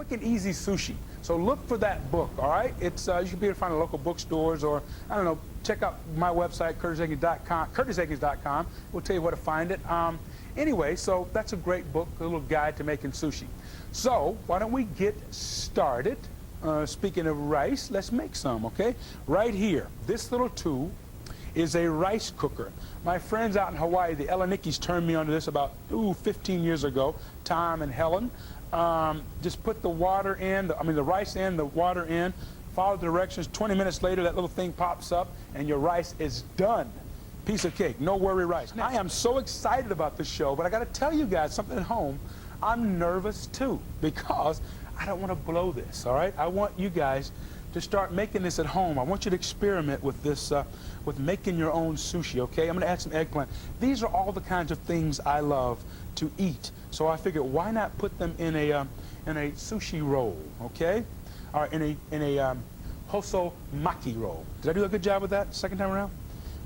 quick and easy sushi. So look for that book, all right? It's you should be able to find it at local bookstores, or I don't know, check out my website, curtisaikens.com. We'll tell you where to find it. Anyway, so that's a great book, a little guide to making sushi. So why don't we get started? Speaking of rice, let's make some, okay? Right here, this little tool is a rice cooker. My friends out in Hawaii, the Elanikis, turned me onto this about 15 years ago, Tom and Helen. Just put the water in, the rice in, the water in, follow the directions. 20 minutes later, that little thing pops up, and your rice is done. Piece of cake, no worry rice. Now, I am so excited about this show, but I got to tell you guys something at home. I'm nervous too, because I don't want to blow this, all right? I want you guys to start making this at home. I want you to experiment with this, with making your own sushi, okay? I'm going to add some eggplant. These are all the kinds of things I love to eat. So I figured, why not put them in a sushi roll, okay? Or in a hoso maki roll. Did I do a good job with that second time around?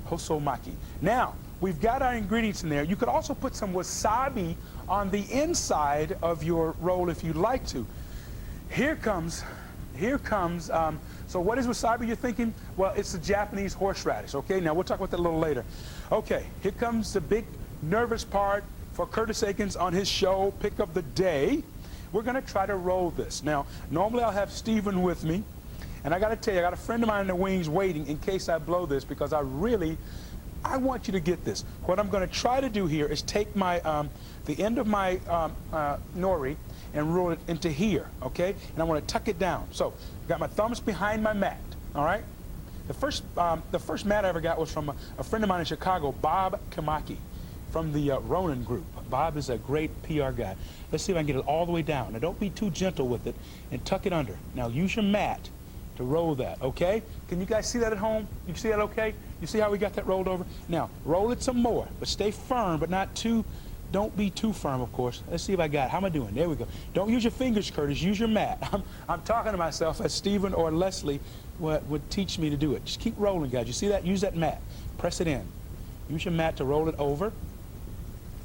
Hoso maki. Now, we've got our ingredients in there. You could also put some wasabi on the inside of your roll if you'd like to. Here comes, so what is wasabi, you're thinking? Well, it's the Japanese horseradish, okay? Now, we'll talk about that a little later. Okay, here comes the big nervous part for Curtis Aikens on his show, Pick of the Day. We're going to try to roll this. Now, normally I'll have Stephen with me, and I got to tell you, I got a friend of mine in the wings waiting in case I blow this, because I want you to get this. What I'm going to try to do here is take my, the end of my nori and roll it into here, okay? And I want to tuck it down. So, got my thumbs behind my mat, all right? The first mat I ever got was from a friend of mine in Chicago, Bob Kamaki, from the Ronin group. Bob is a great PR guy. Let's see if I can get it all the way down. Now, don't be too gentle with it, and tuck it under. Now, use your mat to roll that, okay? Can you guys see that at home? You see that okay? You see how we got that rolled over? Now, roll it some more, but stay firm, but not too, don't be too firm, of course. Let's see if I got it. How am I doing? There we go. Don't use your fingers, Curtis. Use your mat. I'm talking to myself as Stephen or Leslie would teach me to do it. Just keep rolling, guys. You see that? Use that mat. Press it in. Use your mat to roll it over.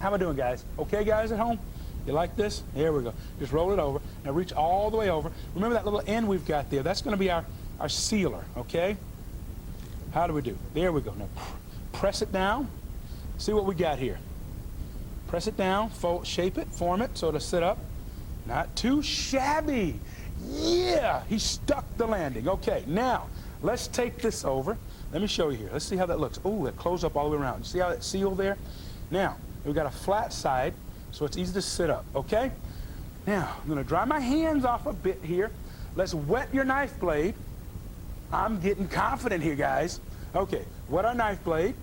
How am I doing, guys? Okay, guys at home? You like this? There we go. Just roll it over. Now reach all the way over. Remember that little end we've got there? That's going to be our sealer, okay? How do we do? There we go. Now press it down. See what we got here. Press it down, fold, shape it, form it so it'll sit up. Not too shabby. Yeah, he stuck the landing. Okay, now let's take this over. Let me show you here. Let's see how that looks. Oh, it closed up all the way around. See how it's sealed there? Now, we've got a flat side, so it's easy to sit up, okay? Now, I'm going to dry my hands off a bit here. Let's wet your knife blade. I'm getting confident here, guys. Okay, wet our knife blade.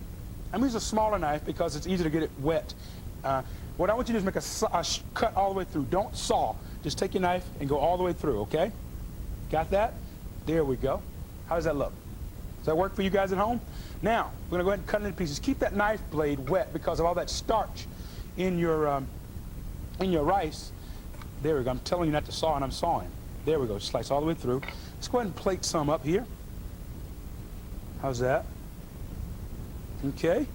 I'm going to use a smaller knife because it's easy to get it wet. What I want you to do is make a cut all the way through. Don't saw. Just take your knife and go all the way through, okay? Got that? There we go. How does that look? Does that work for you guys at home? Now, we're going to go ahead and cut it into pieces. Keep that knife blade wet because of all that starch in your rice. There we go. I'm telling you not to saw, and I'm sawing. There we go. Slice all the way through. Let's go ahead and plate some up here. How's that? Okay.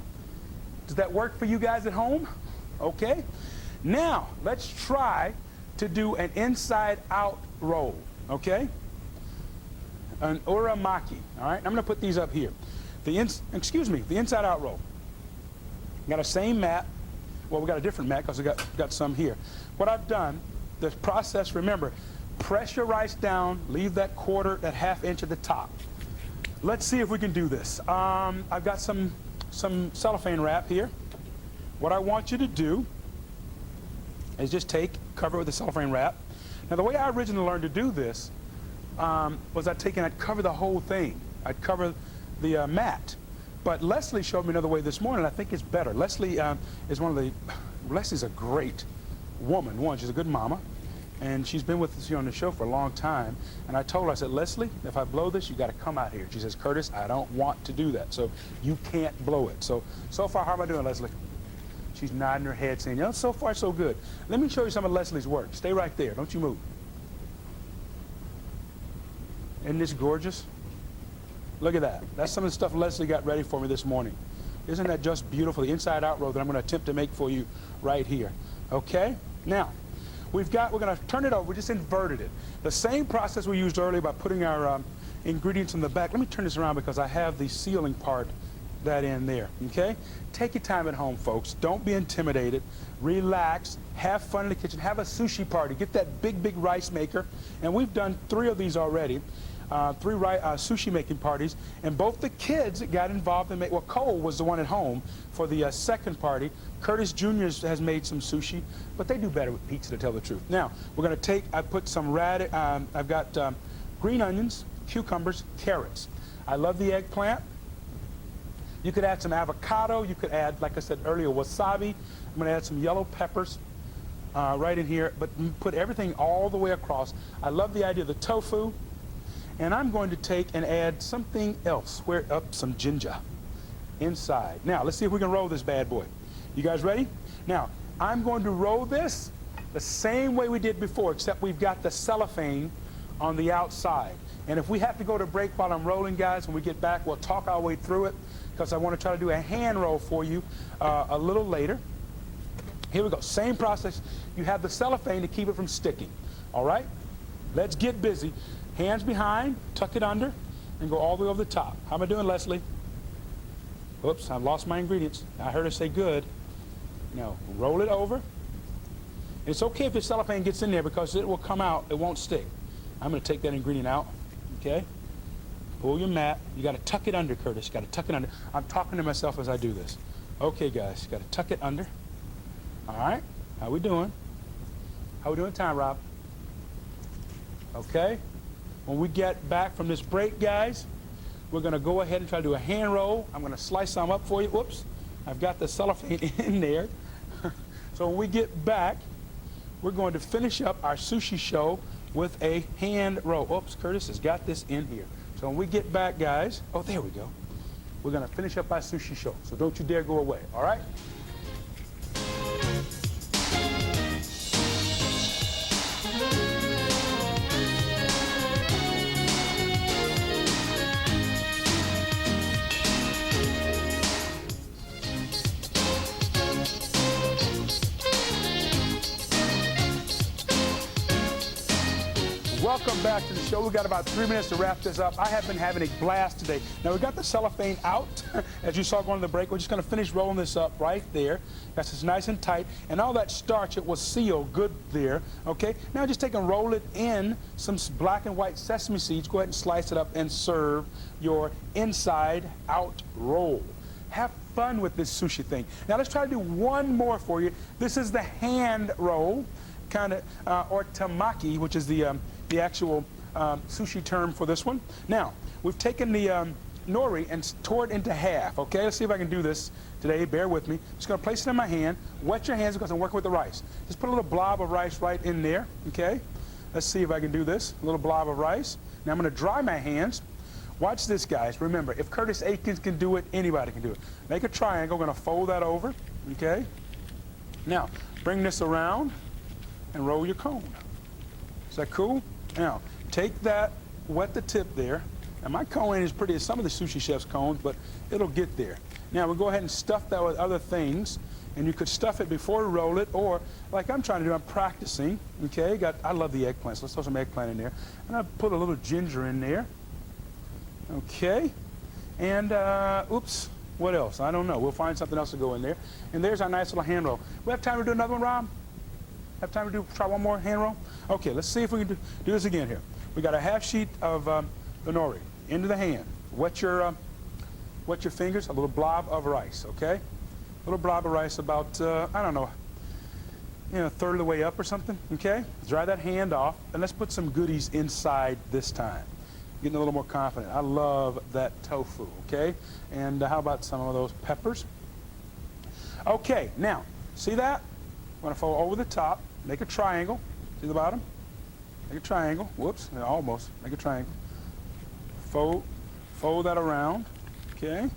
Does that work for you guys at home? Okay. Now, let's try to do an inside-out roll, okay? An uramaki, all right? I'm going to put these up here. The inside-out roll. Got a same mat. Well, we got a different mat because we got some here. What I've done, the process, remember, press your rice down, leave that half inch at the top. Let's see if we can do this. I've got some cellophane wrap here. What I want you to do is just cover it with the cellophane wrap. Now, the way I originally learned to do this was I'd cover the whole thing. I'd cover the mat. But Leslie showed me another way this morning. I think it's better. Leslie Leslie's a great woman. One, she's a good mama. And she's been with us here on the show for a long time. And I told her, I said, Leslie, if I blow this, you got to come out here. She says, Curtis, I don't want to do that. So you can't blow it. So far, how am I doing, Leslie? She's nodding her head saying, yeah, so far, so good. Let me show you some of Leslie's work. Stay right there. Don't you move. Isn't this gorgeous? Look at that. That's some of the stuff Leslie got ready for me this morning. Isn't that just beautiful? The inside-out roll that I'm going to attempt to make for you right here. Okay? Now, we're going to turn it over. We just inverted it. The same process we used earlier by putting our ingredients in the back. Let me turn this around because I have the sealing part that in there, okay? Take your time at home, folks. Don't be intimidated. Relax. Have fun in the kitchen. Have a sushi party. Get that big, big rice maker. And we've done 3 of these already. 3 sushi making parties, and both the kids got involved in well, Cole was the one at home for the second party. Curtis Jr. has made some sushi, but they do better with pizza, to tell the truth. Now, we're going to take, I put some I've got green onions, cucumbers, carrots. I love the eggplant. You could add some avocado. You could add, like I said earlier, wasabi. I'm going to add some yellow peppers right in here, but put everything all the way across. I love the idea of the tofu. And I'm going to take and add something else. Some ginger inside. Now, let's see if we can roll this bad boy. You guys ready? Now, I'm going to roll this the same way we did before, except we've got the cellophane on the outside. And if we have to go to break while I'm rolling, guys, when we get back, we'll talk our way through it, because I want to try to do a hand roll for you a little later. Here we go. Same process. You have the cellophane to keep it from sticking. All right? Let's get busy. Hands behind, tuck it under, and go all the way over the top. How am I doing, Leslie? Oops, I've lost my ingredients. I heard her say good. Now, roll it over. And it's okay if your cellophane gets in there because it will come out, it won't stick. I'm going to take that ingredient out, okay? Pull your mat. You got to tuck it under, Curtis. You got to tuck it under. I'm talking to myself as I do this. Okay, guys, you got to tuck it under. All right, how we doing? How we doing time, Rob? Okay. When we get back from this break, guys, we're going to go ahead and try to do a hand roll. I'm going to slice some up for you. Whoops. I've got the cellophane in there. So when we get back, we're going to finish up our sushi show with a hand roll. Oops, Curtis has got this in here. So when we get back, guys, oh, there we go. We're going to finish up our sushi show. So don't you dare go away, all right? Welcome back to the show. We've got about 3 minutes to wrap this up. I have been having a blast today. Now, we got the cellophane out, as you saw going to the break. We're just going to finish rolling this up right there. That's just nice and tight. And all that starch, it was sealed good there, okay? Now, just take and roll it in some black and white sesame seeds. Go ahead and slice it up and serve your inside-out roll. Have fun with this sushi thing. Now, let's try to do one more for you. This is the hand roll, kind of, or tamaki, which is the actual sushi term for this one. Now, we've taken the nori and tore it into half, okay? Let's see if I can do this today. Bear with me. Just going to place it in my hand. Wet your hands because I'm working with the rice. Just put a little blob of rice right in there, okay? Let's see if I can do this. A little blob of rice. Now, I'm going to dry my hands. Watch this, guys. Remember, if Curtis Aikens can do it, anybody can do it. Make a triangle. We're going to fold that over, okay? Now, bring this around and roll your cone. Is that cool? Now, take that, wet the tip there. And my cone ain't as pretty as some of the sushi chef's cones, but it'll get there. Now, we'll go ahead and stuff that with other things. And you could stuff it before you roll it, or like I'm trying to do, I'm practicing. Okay, I love the eggplant, so let's throw some eggplant in there. And I put a little ginger in there. Okay. And, oops, what else? I don't know. We'll find something else to go in there. And there's our nice little hand roll. We have time to do another one, Rob? Have time to try one more hand roll? Okay, let's see if we can do this again here. We got a half sheet of the nori into the hand. Wet your fingers, a little blob of rice, okay? A little blob of rice about, I don't know, a third of the way up or something, okay? Dry that hand off, and let's put some goodies inside this time. Getting a little more confident. I love that tofu, okay? And how about some of those peppers? Okay, now, see that? I'm going to fold over the top, make a triangle. See the bottom? Make a triangle. Whoops, almost. Make a triangle. Fold that around, okay?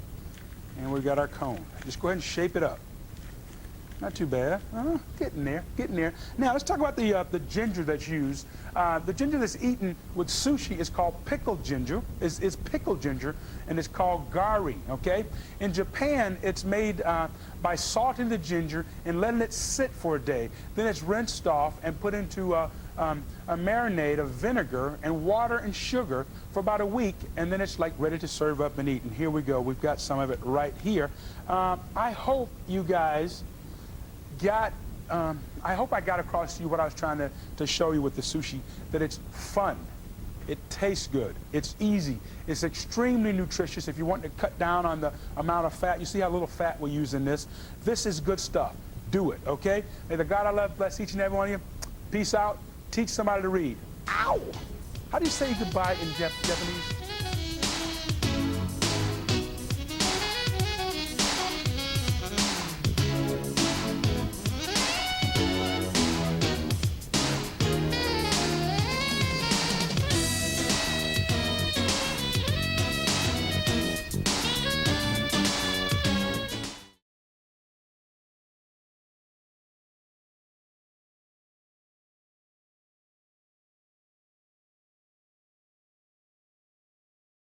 And we've got our cone. Just go ahead and shape it up. Not too bad. Getting there, getting there. Now let's talk about the ginger that's used. The ginger that's eaten with sushi is called pickled ginger. It's pickled ginger, and it's called gari. Okay. In Japan, it's made by salting the ginger and letting it sit for a day. Then it's rinsed off and put into a marinade of vinegar and water and sugar for about a week, and then it's like ready to serve up and eat. And here we go. We've got some of it right here. I hope you guys I hope I got across to you what I was trying to show you with the sushi, that it's fun, it tastes good, it's easy, it's extremely nutritious if you want to cut down on the amount of fat. You see how little fat we use in this. This is good stuff. Do it, okay? May the God I love bless each and every one of you. Peace out. Teach somebody to read. Ow! How do you say goodbye in Japanese?